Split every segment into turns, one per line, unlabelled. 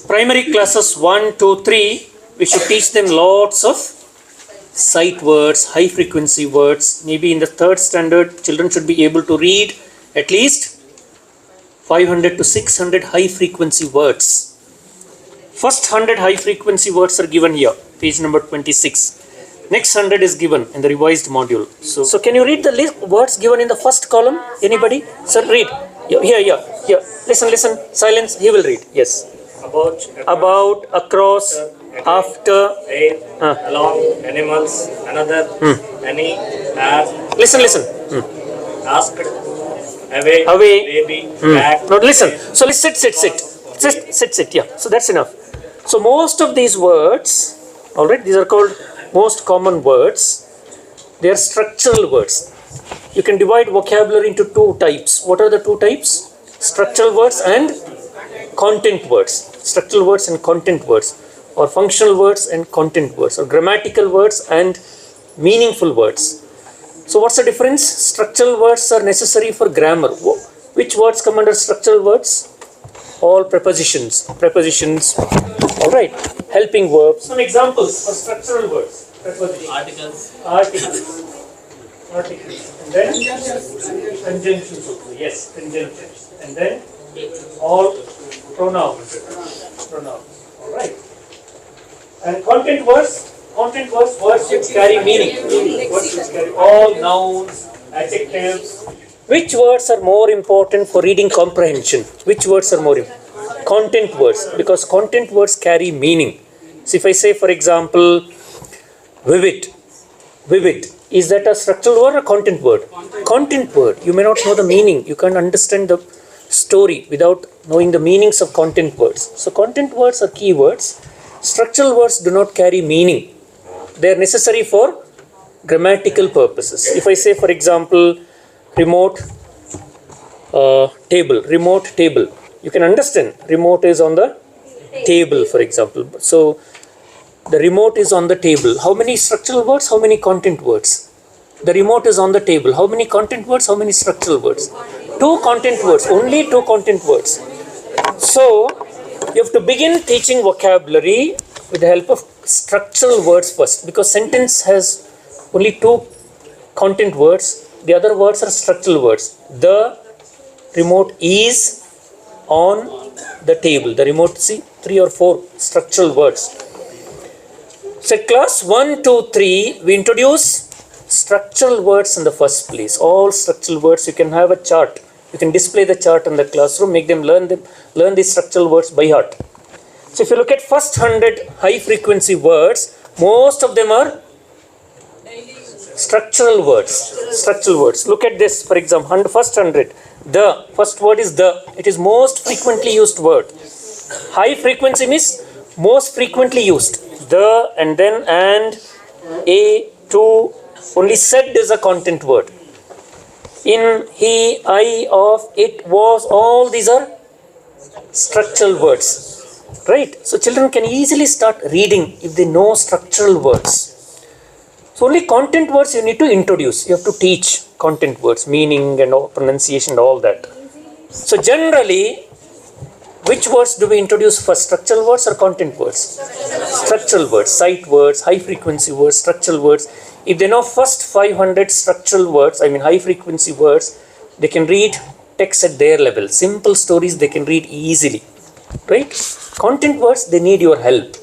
primary classes 1, 2, 3, we should teach them lots of sight words, high frequency words. Maybe in the 3rd standard, children should be able to read at least 500 to 600 high frequency words. First 100 high frequency words are given here, page number 26. Next 100 is given in the revised module. So can you read the words given in the first column? Anybody? Sir, read. Here. Listen. Silence. He will read. Yes. About, across, after,
along, animals, another, any, as.
Listen.
Asked, away, baby, back.
No, listen. So let's sit. Yeah. So that's enough. So most of these words, alright, these are called most common words. They are structural words. You can divide vocabulary into 2 types. What are the 2 types? Structural words and content words. Structural words and content words, or functional words and content words, or grammatical words and meaningful words. So what's the difference? Structural words are necessary for grammar. Which words come under structural words? All prepositions. Alright. Helping verbs. Some examples for structural words. Prepositions. Articles. And then conjunctions also. Yes, conjunctions. And then all pronouns. Alright. And content words words which carry meaning. Words which carry all nouns, adjectives. Which words are more important for reading comprehension? Which words are more important? Content words, because content words carry meaning. So if I say, for example, vivid, is that a structural word or content word? Content word. You may not know the meaning. You can't understand the story without knowing the meanings of content words. So content words are key words. Structural words do not carry meaning. They are necessary for grammatical purposes. If I say, for example, remote table, you can understand remote is on the table, for example. So the remote is on the table. How many structural words? How many content words? The remote is on the table. How many content words? How many structural words? 2 content words. Only 2 content words. So you have to begin teaching vocabulary with the help of structural words first, because sentence has only 2 content words. The other words are structural words. The remote is on the table. The remote, see, 3 or 4 structural words. So class 1, 2, 3, we introduce structural words in the first place. All structural words. You can have a chart. You can display the chart in the classroom, make them learn these structural words by heart. So if you look at first 100 high frequency words, most of them are structural words. Look at this, for example, first 100. The first word is the. It is most frequently used word. High frequency means most frequently used. The, and then, and, a, to. Only said is a content word. In, he, I, of, it, was, all these are structural words. Right? So children can easily start reading if they know structural words. So only content words you need to introduce. You have to teach content words, meaning and pronunciation and all that. So generally, which words do we introduce first? Structural words or content words? Structural words, sight words, high frequency words, structural words. If they know first 500 structural words, high frequency words, they can read text at their level. Simple stories they can read easily. Right? Content words, they need your help.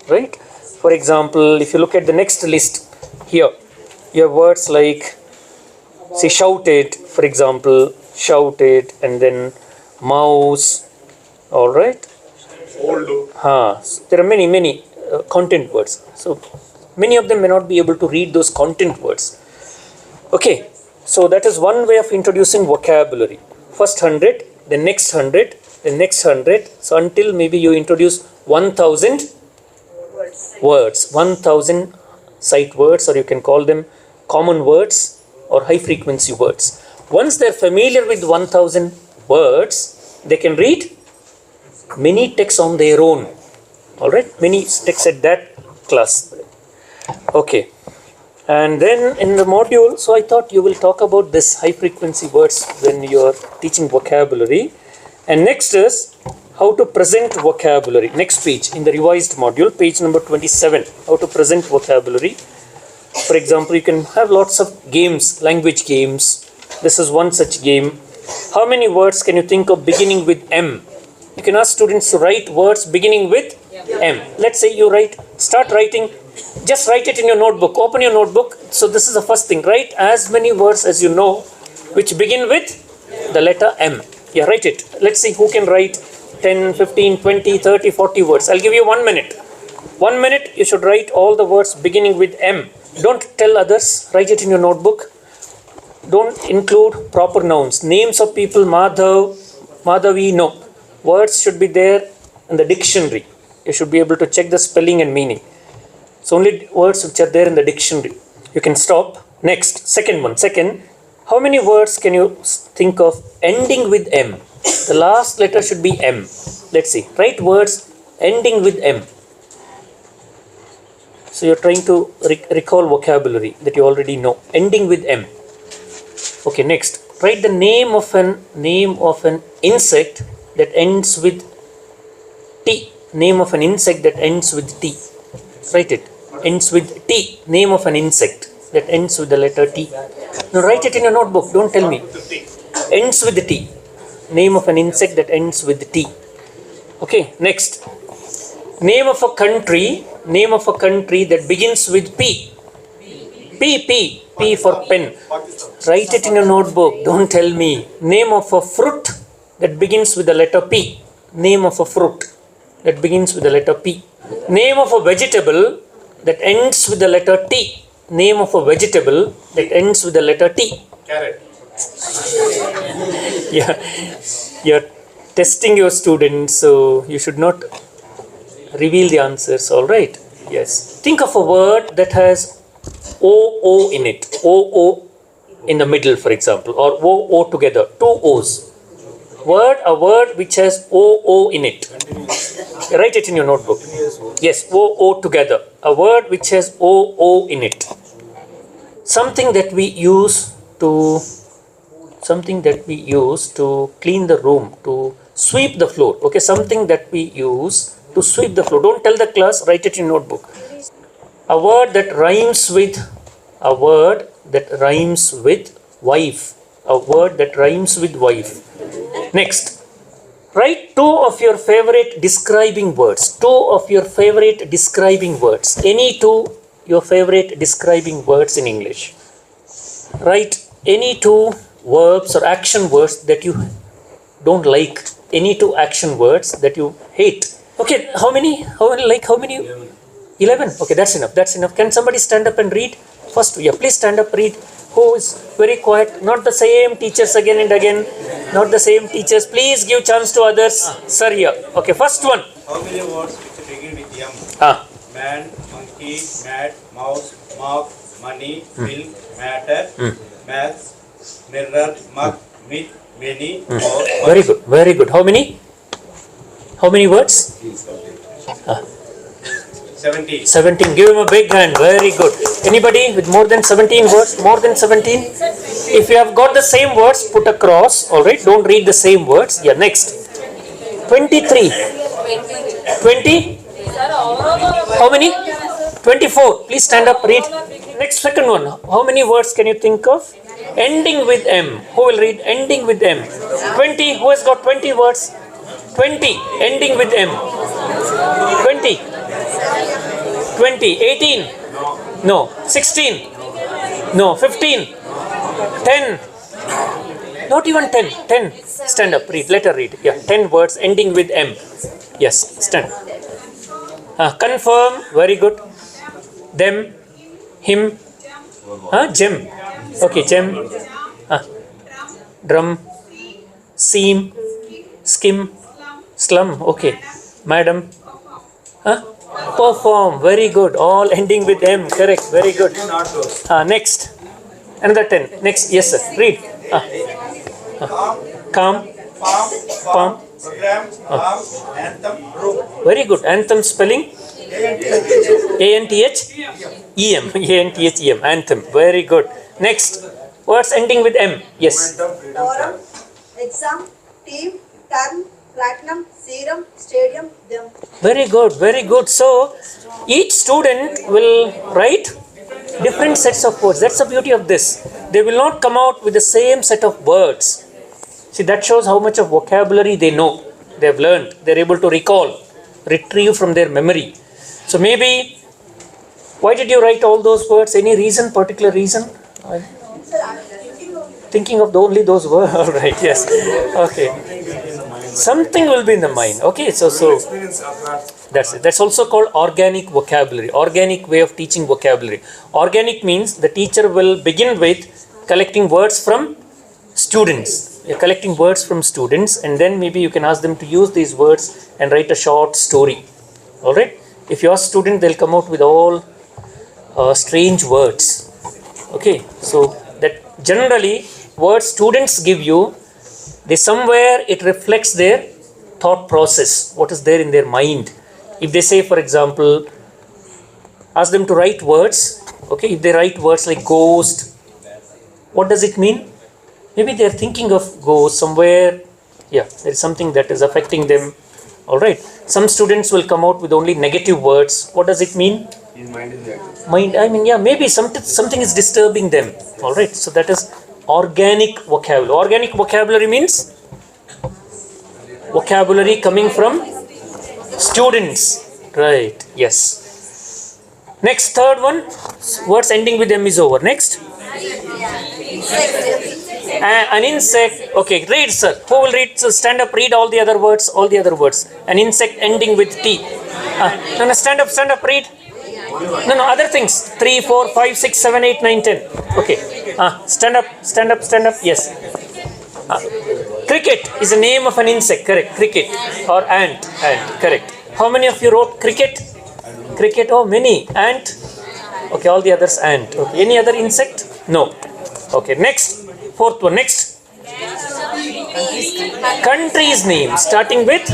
Right? For example, if you look at the next list here, you have words like, say, shouted, for example, shouted, and then mouse. All right? There are many content words. So many of them may not be able to read those content words. Okay, so that is one way of introducing vocabulary. First 100, the next 100, the next 100. So until maybe you introduce 1000 words, 1000 sight words, or you can call them common words or high frequency words. Once they're familiar with 1000 words, they can read many texts on their own. All right, many texts at that class. Okay, and then in the module, so I thought you will talk about this high frequency words when you are teaching vocabulary. And next is How to present vocabulary. Next page in the revised module, page number 27. How to present vocabulary. For example, you can have lots of games, language games. This is one such game. How many words can you think of beginning with M? You can ask students to write words beginning with M. Let's say you start writing, just write it in your notebook. Open your notebook. So this is the first thing. Write as many words as you know which begin with the letter M. Yeah, write it. Let's see who can write 10, 15, 20, 30, 40 words. I'll give you 1 minute. 1 minute, you should write all the words beginning with M. Don't tell others. Write it in your notebook. Don't include proper nouns. Names of people, Madhav, Madhavi, no. Words should be there in the dictionary. You should be able to check the spelling and meaning. So only words which are there in the dictionary. You can stop. Next, second one. Second, how many words can you think of ending with M? The last letter should be M. Let's see. Write words ending with M. So you're trying to recall vocabulary that you already know. Ending with M. Okay, next. Write the name of an insect that ends with T. Name of an insect that ends with T. Write it. Ends with T. Name of an insect that ends with the letter T. Now write it in your notebook. Don't tell me. Ends with the T. Name of an insect that ends with T. Okay, next. Name of a country that begins with P. P for pen. Write it in your notebook. Don't tell me. Name of a fruit that begins with the letter P. Name of a fruit that begins with the letter P. Name of a vegetable that ends with the letter T. Name of a vegetable that ends with the letter T.
Carrot.
Yeah, you're testing your students, so you should not reveal the answers. All right. Yes. Think of a word that has O in it. O in the middle, for example, or O together. Two O's. A word which has O in it. Write it in your notebook. Yes, O together. A word which has O in it. Something that we use to clean the room, to sweep the floor. Okay, something that we use to sweep the floor. Don't tell the class, write it in notebook. A word that rhymes with wife. A word that rhymes with wife. Next, write two of your favorite describing words. Any two your favorite describing words in English. Write any two verbs or action words that you don't like. Any two action words that you hate. Okay, how many? 11. Okay, that's enough. Can somebody stand up and read? First, yeah, please stand up, read. Who is very quiet? Not the same teachers again and again. Not the same teachers. Please give chance to others. Sir, here. Okay, first one.
How many words which begin with M? Man, monkey, mat, mouse, mop, money, milk, matter, math, mirror, mug, myth, many, or
Very good. How many words?
17.
17. Give him a big hand. Very good. Anybody with more than 17 words? More than 17? If you have got the same words, put a cross. Alright, don't read the same words. Yeah, next. 23. 20? How many? 24. Please stand up, read. Next, second one. How many words can you think of? Ending with M. Who will read ending with M? 20. Who has got 20 words? 20. Ending with M. 20. 18. No. 16. No. 15. 10. Not even 10. 10. Stand up, read. Let her read. Yeah, 10 words ending with M. Yes, stand. Confirm. Very good. Them. Him. Gem. Okay, gem. Drum. Seam. Skim. Slum. Okay. Madam. Perform. Very good. All ending with M. Correct. Very good. Next. Another 10. Next. Yes, sir. Read. Calm. Palm.
program, anthem, group.
Very good. Anthem spelling? A-N-T-H-E-M. A-N-T-H-E-M. Anthem. Very good. Next. Words ending with M. Yes.
Forum, exam, team, turn, platinum, serum, stadium, them.
Very good, very good. So each student will write different sets of words. That's the beauty of this. They will not come out with the same set of words. See, that shows how much of vocabulary they know. They have learned. They're able to recall, retrieve from their memory. So maybe, why did you write all those words? Any reason, particular reason? Thinking of only those words. All right. Yes. Okay. Something will be in the mind. Okay. So that's it. That's also called organic vocabulary. Organic way of teaching vocabulary. Organic means the teacher will begin with collecting words from students. You're collecting words from students, and then maybe you can ask them to use these words and write a short story. All right. If you ask student, they'll come out with all strange words. Okay. So that generally words students give you, they somewhere it reflects their thought process, what is there in their mind. If they say, for example, ask them to write words. Okay, if they write words like ghost, what does it mean? Maybe they're thinking of ghost somewhere. Yeah, there is something that is affecting them. All right. Some students will come out with only negative words. What does it mean?
His mind is active.
Mind, I mean, yeah, maybe something is disturbing them. All right. So that is organic vocabulary. Organic vocabulary means vocabulary coming from students. Right. Yes. Next, third one. Words ending with M is over. Next. An insect. Okay, read, sir. Who will read? So stand up, read all the other words. All the other words. An insect ending with T. No, stand up, read. No, other things. 3, 4, 5, 6, 7, 8, 9, 10. Okay. Stand up. Yes. Cricket is the name of an insect. Correct. Cricket or ant. Correct. How many of you wrote cricket? Cricket. Oh, many. Ant. Okay, all the others ant. Okay. Any other insect? No. Okay. Next. Fourth one. Next. Country's name starting with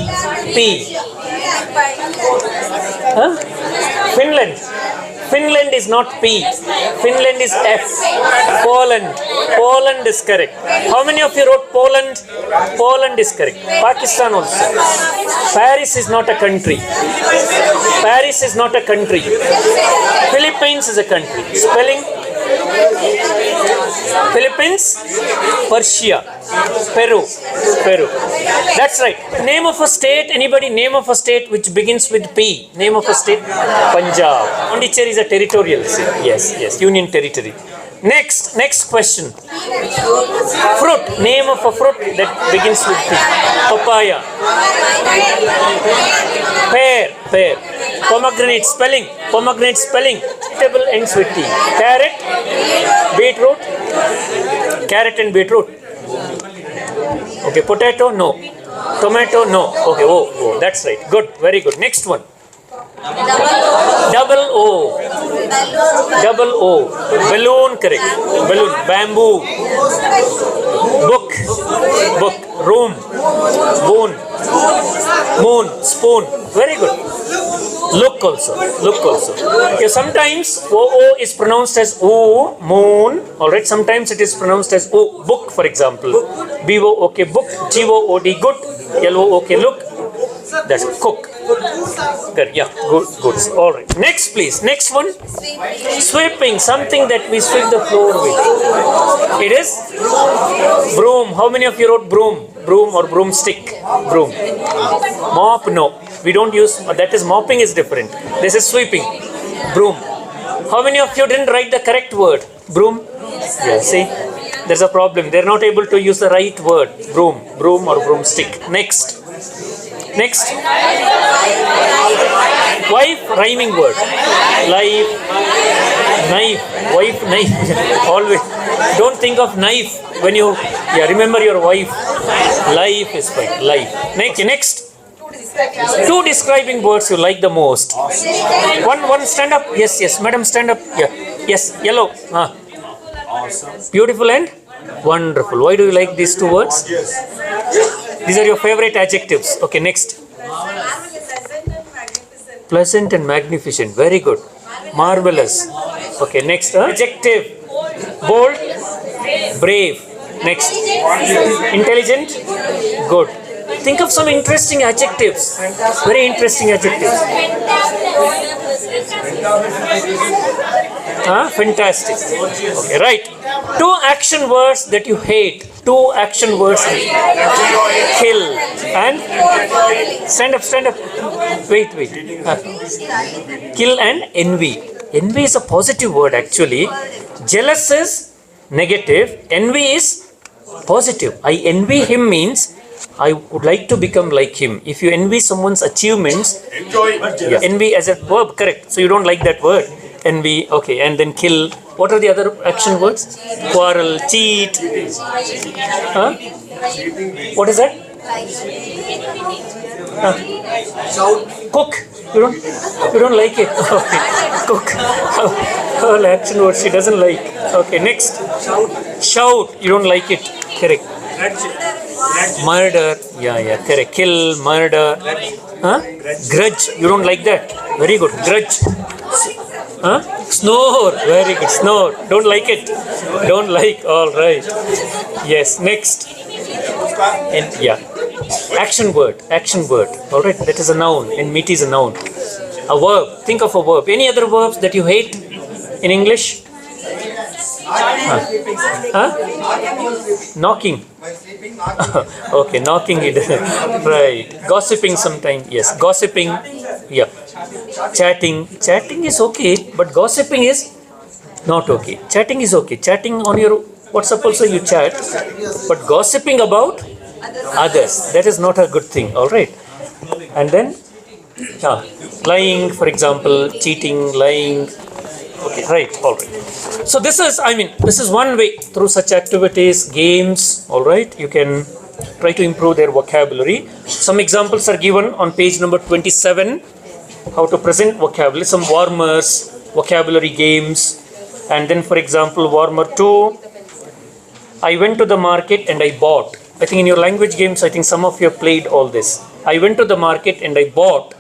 P. Finland. Finland is not P. Finland is F. Poland. Poland is correct. How many of you wrote Poland? Poland is correct. Pakistan also. Paris is not a country. Paris is not a country. Philippines is a country. Spelling? Philippines, Persia, Peru. That's right. Name of a state, anybody? Name of a state which begins with P. Name of a state? Punjab. Pondicherry is a territorial state. Yes, union territory. Next question. Fruit. Name of a fruit that begins with P. Papaya. Pear. Pomegranate spelling. Vegetable ends with T. Carrot. Beetroot. Carrot and beetroot. Okay, potato, no. Tomato, no. Okay, oh, that's right. Good, very good. Next one. Double O. Balloon, correct. Balloon. Bamboo. Book. Room. Bone. Moon. Spoon. Very good. Look also. Okay, sometimes O is pronounced as O, moon. Alright, sometimes it is pronounced as O, book, for example. B-O, okay, book. G-O-O-D, good. L-O, okay, look. That's cook. Good, yeah, good. Alright, next please. Next one. Sweeping, something that we sweep the floor with. It is broom. How many of you wrote broom? Broom or broomstick? Broom. Mop, no. We don't use, that is mopping is different. This is sweeping. Broom. How many of you didn't write the correct word? Broom? Yeah, see? There's a problem. They're not able to use the right word. Broom or broomstick. Next. Wife, rhyming word. Life, knife. Wife, knife. Always. Don't think of knife when you, remember your wife. Life is fine. Life. Next. Two describing words you like the most. One stand up. Yes. Madam, stand up. Yeah. Yes. Yellow.
Awesome.
Beautiful and wonderful. Why do you like these two words? These are your favorite adjectives. Okay, next. Pleasant and magnificent. Very good. Marvelous. Okay, next. Adjective. Bold. Brave. Next. Intelligent. Good. Think of some interesting adjectives. Very interesting adjectives. Fantastic. Okay, right. 2 action words that you hate. 2 action words. Kill and stand up. Wait. Kill and envy. Envy is a positive word actually. Jealous is negative. Envy is positive. I envy him means I would like to become like him. If you envy someone's achievements, envy as a verb, correct. So you don't like that word. Envy, okay, and then kill. What are the other action words? Quarrel, cheat. Huh? What is that? Cook. You don't like it. Okay. Cook. All action words she doesn't like. Okay, next. Shout. You don't like it. Correct. Murder. Yeah, correct. Kill, murder. Grudge. You don't like that. Very good. Grudge. Snore. Very good. Snore. Don't like it. Don't like. All right. Yes. Next. And yeah. Action word. All right. That is a noun. And meat is a noun. A verb. Think of a verb. Any other verbs that you hate in English? Knocking. Okay, knocking it. Right. Gossiping sometime. Yes. Gossiping. Yeah. Chatting is okay, but gossiping is not okay. Chatting is okay. Chatting on your WhatsApp also you chat, but gossiping about others, that is not a good thing. All right. And then lying, for example, cheating, lying. Okay, right. All right. So this is one way through such activities, games. All right. You can try to improve their vocabulary. Some examples are given on page number 27. How to present vocabulary, some warmers, vocabulary games, and then for example warmer 2, I went to the market and I bought. I think in your language games, I think some of you have played all this. I went to the market and I bought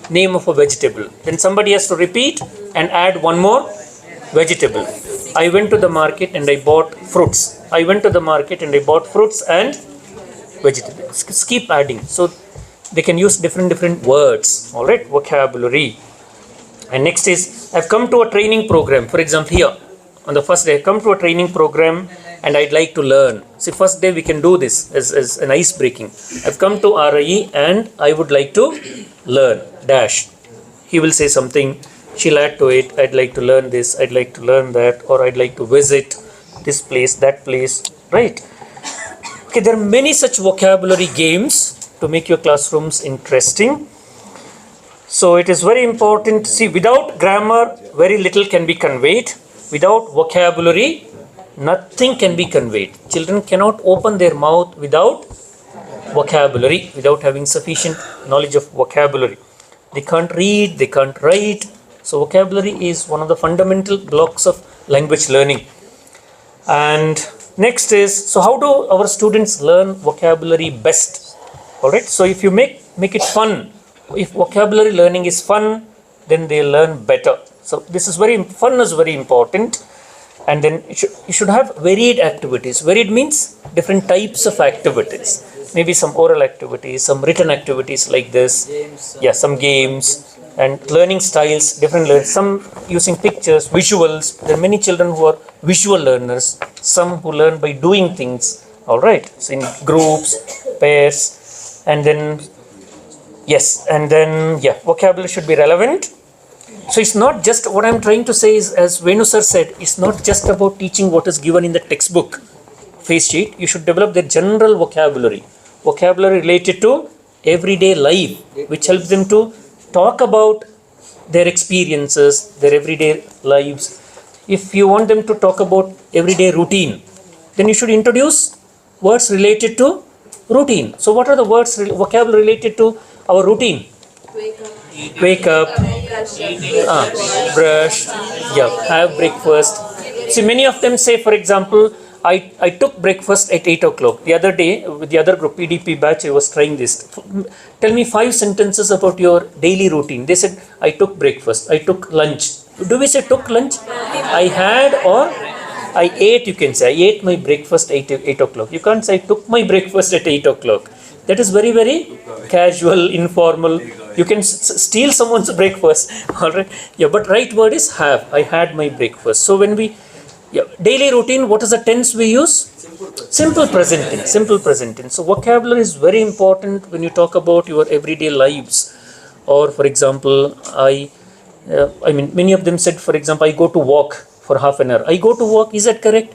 name of a vegetable. Then somebody has to repeat and add one more vegetable. I went to the market and I bought fruits. I went to the market and I bought fruits and vegetables. Keep adding. So they can use different words. All right, vocabulary. And next is, I've come to a training program. For example, here on the first day, I come to a training program and I'd like to learn. See, first day we can do this as an ice breaking. I've come to RIE and I would like to learn. Dash. He will say something. She'll add to it. I'd like to learn this. I'd like to learn that. Or I'd like to visit this place, that place. Right. Okay, there are many such vocabulary games to make your classrooms interesting. So it is very important. See, without grammar, very little can be conveyed. Without vocabulary, nothing can be conveyed. Children cannot open their mouth without vocabulary, without having sufficient knowledge of vocabulary. They can't read, they can't write. So vocabulary is one of the fundamental blocks of language learning. And next is, so how do our students learn vocabulary best? All right, so if you make it fun, if vocabulary learning is fun, then they learn better. So this is fun is very important. And then you should have varied activities. Varied means different types of activities. Maybe some oral activities, some written activities like this. Yeah, some games and learning styles, some using pictures, visuals. There are many children who are visual learners, some who learn by doing things. All right, so in groups, pairs. And then, vocabulary should be relevant. So it's not just, what I'm trying to say is, as Venu sir said, it's not just about teaching what is given in the textbook face sheet. You should develop the general vocabulary related to everyday life, which helps them to talk about their experiences, their everyday lives. If you want them to talk about everyday routine, then you should introduce words related to routine. So what are the words, vocabulary related to our routine? Wake up, brush, have breakfast. See, many of them say, for example, I took breakfast at 8 o'clock. The other day, with the other group, PDP batch, I was trying this. Tell me 5 sentences about your daily routine. They said, I took breakfast, I took lunch. Do we say took lunch? I had or I ate, you can say. I ate my breakfast at 8 o'clock. You can't say I took my breakfast at 8 o'clock. That is very, very casual, informal. You can steal someone's breakfast. All right. Yeah, but right word is have. I had my breakfast. So when we, yeah, daily routine, what is the tense we use? Simple present tense. Simple present tense. So vocabulary is very important when you talk about your everyday lives. Or for example, I mean, many of them said, for example, I go to walk for half an hour. I go to walk. Is that correct?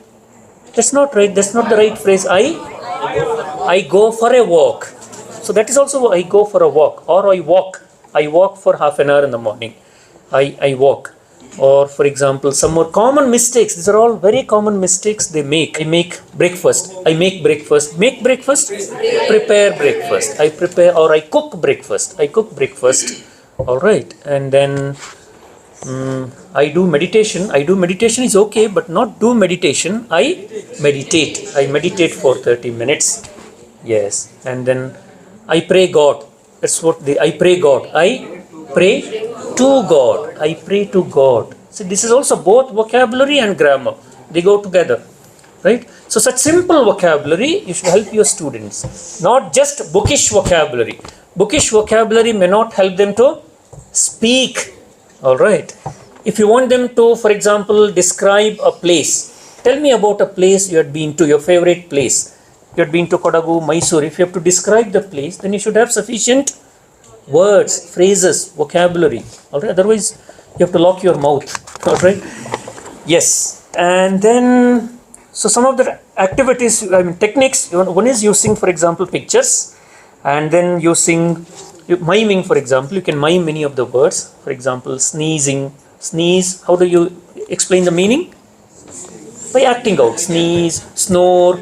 That's not right. That's not the right phrase. I go for a walk. So that is also I go for a walk, or I walk. I walk for half an hour in the morning. I walk. Or for example, some more common mistakes. These are all very common mistakes they make. I make breakfast. I make breakfast. Make breakfast? Prepare breakfast. I prepare, or I cook breakfast. I cook breakfast. All right. And then I do meditation. I do meditation is okay, but not do meditation. I meditate. I meditate for 30 minutes. Yes. And then I pray God. That's what I pray God. I pray to God. I pray to God. So this is also both vocabulary and grammar. They go together. Right? So such simple vocabulary, you should help your students. Not just bookish vocabulary. Bookish vocabulary may not help them to speak. All right. If you want them to, for example, describe a place, tell me about a place you had been to, your favorite place. You had been to Kodagu, Mysore. If you have to describe the place, then you should have sufficient words, phrases, vocabulary. All right. Otherwise, you have to lock your mouth. All right. Yes. And then, so some of the activities, I mean, techniques. One is using, for example, pictures, and then using miming, for example. You can mime many of the words. For example, sneezing, sneeze. How do you explain the meaning? By acting out. Sneeze, snore,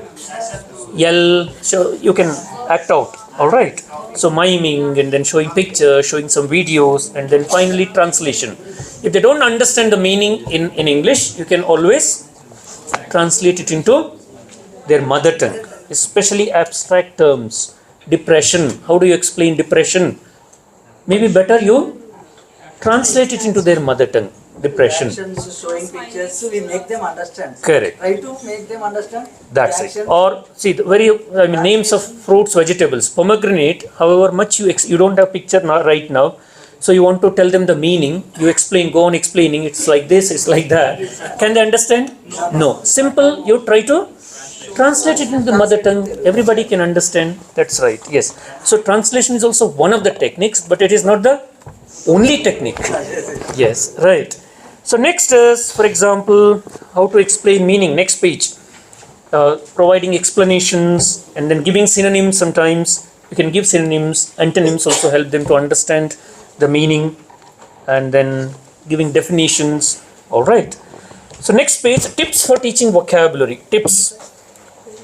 yell. So you can act out. All right. So miming, and then showing pictures, showing some videos, and then finally translation. If they don't understand the meaning in English, you can always translate it into their mother tongue, especially abstract terms. Depression. How do you explain depression? Maybe better you translate it into their mother tongue. Depression.
Actions, showing pictures, we make them understand.
Correct.
Try to make them understand.
That's it. Or see, names of fruits, vegetables. Pomegranate. However much you don't have picture right now, so you want to tell them the meaning. You explain. Go on explaining. It's like this. It's like that. Can they understand? No. Simple. You try to translate it into the mother tongue. Everybody can understand. That's right. Yes. So translation is also one of the techniques, but it is not the only technique. Yes. Right. So next is, for example, how to explain meaning. Next page. Providing explanations and then giving synonyms sometimes. You can give synonyms. Antonyms also help them to understand the meaning, and then giving definitions. All right. So next page, tips for teaching vocabulary. Tips.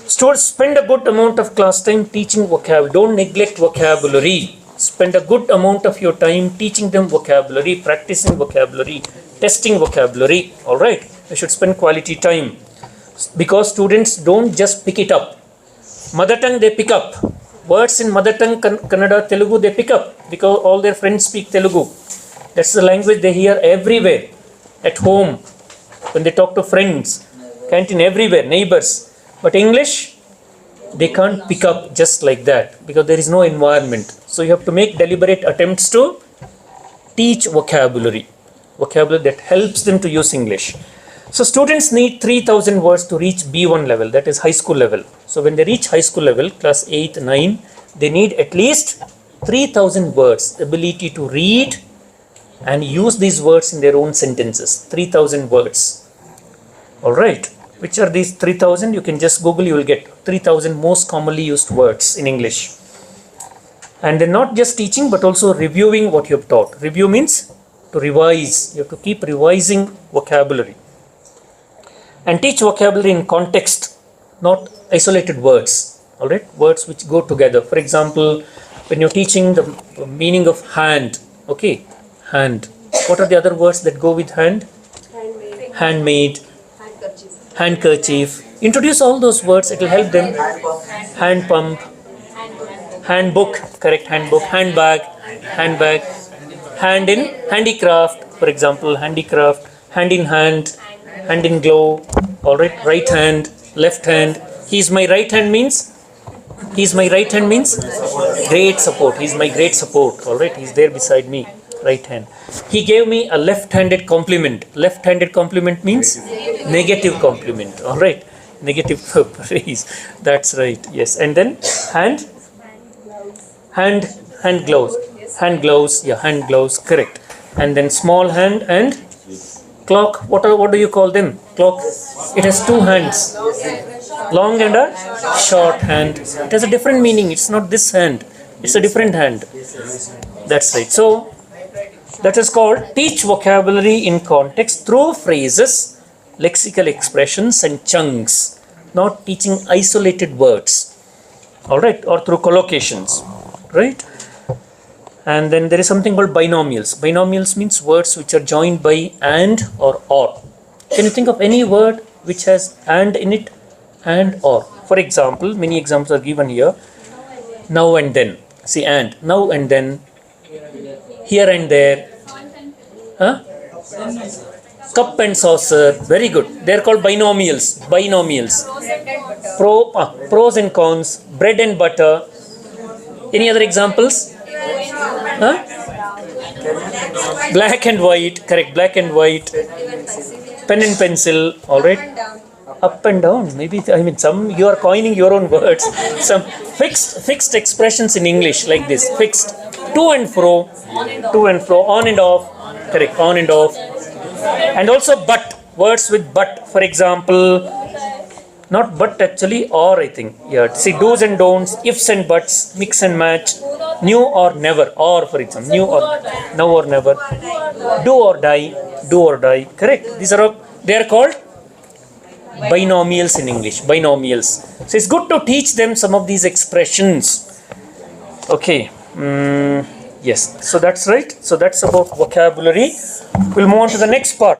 Students, spend a good amount of class time teaching vocabulary. Don't neglect vocabulary. Spend a good amount of your time teaching them vocabulary, practicing vocabulary, testing vocabulary. All right. You should spend quality time, because students don't just pick it up. Mother tongue, they pick up. Words in mother tongue, Kannada, Telugu, they pick up because all their friends speak Telugu. That's the language they hear everywhere. At home, when they talk to friends, canteen, everywhere, neighbors. But English, they can't pick up just like that because there is no environment. So you have to make deliberate attempts to teach vocabulary. Vocabulary that helps them to use English. So students need 3,000 words to reach B1 level, that is high school level. So when they reach high school level, class 8, 9, they need at least 3,000 words, ability to read and use these words in their own sentences. 3,000 words. All right. Which are these 3,000? You can just Google, you will get 3,000 most commonly used words in English. And then not just teaching, but also reviewing what you have taught. Review means to revise. You have to keep revising vocabulary. And teach vocabulary in context, not isolated words. All right, words which go together. For example, when you're teaching the meaning of hand, okay, hand. What are the other words that go with hand?
Handmade.
Handmade,
Handkerchief.
handkerchief. Introduce all those words. It will help them. Hand pump, handbook, correct, handbook, handbag, handbag, hand in handicraft. For example, handicraft, hand in hand. Hand in glove. All right, right hand, left hand. He is my right hand means He's my right hand means great support. He's my great support. All right. He's there beside me. Right hand. He gave me a left-handed compliment. Left-handed compliment means negative compliment. All right. Negative praise. That's right. Yes. And then hand gloves. Hand gloves. Yeah. Hand gloves. Correct. And then small hand and clock. What do you call them? Clock. It has two hands. Long and a short hand. It has a different meaning. It's not this hand. It's a different hand. That's right. So that is called teach vocabulary in context through phrases, lexical expressions and chunks, not teaching isolated words. All right, or through collocations, right? And then there is something called binomials. Binomials means words which are joined by and or. Can you think of any word which has and in it? And or. For example, many examples are given here. Now and then. See, and. Now and then. Here and there. Huh? Cup and saucer. Very good. They are called binomials. Binomials. Pros and cons. Bread and butter. Any other examples? Huh? Black and white. Correct. Black and white. Pen and pencil. All right. Up and down. Maybe some you are coining your own words. Some fixed expressions in English like this. Fixed. To and fro. On and off. Correct. On and off. And also but. Words with but. For example, not but actually, or I think. Yeah. See, do's and don'ts, ifs and buts, mix and match, new or never. Or for example, new or now or never. Do or die. Correct. These are all, they are called binomials in English. Binomials. So it's good to teach them some of these expressions. Okay. Yes. So that's right. So that's about vocabulary. We'll move on to the next part.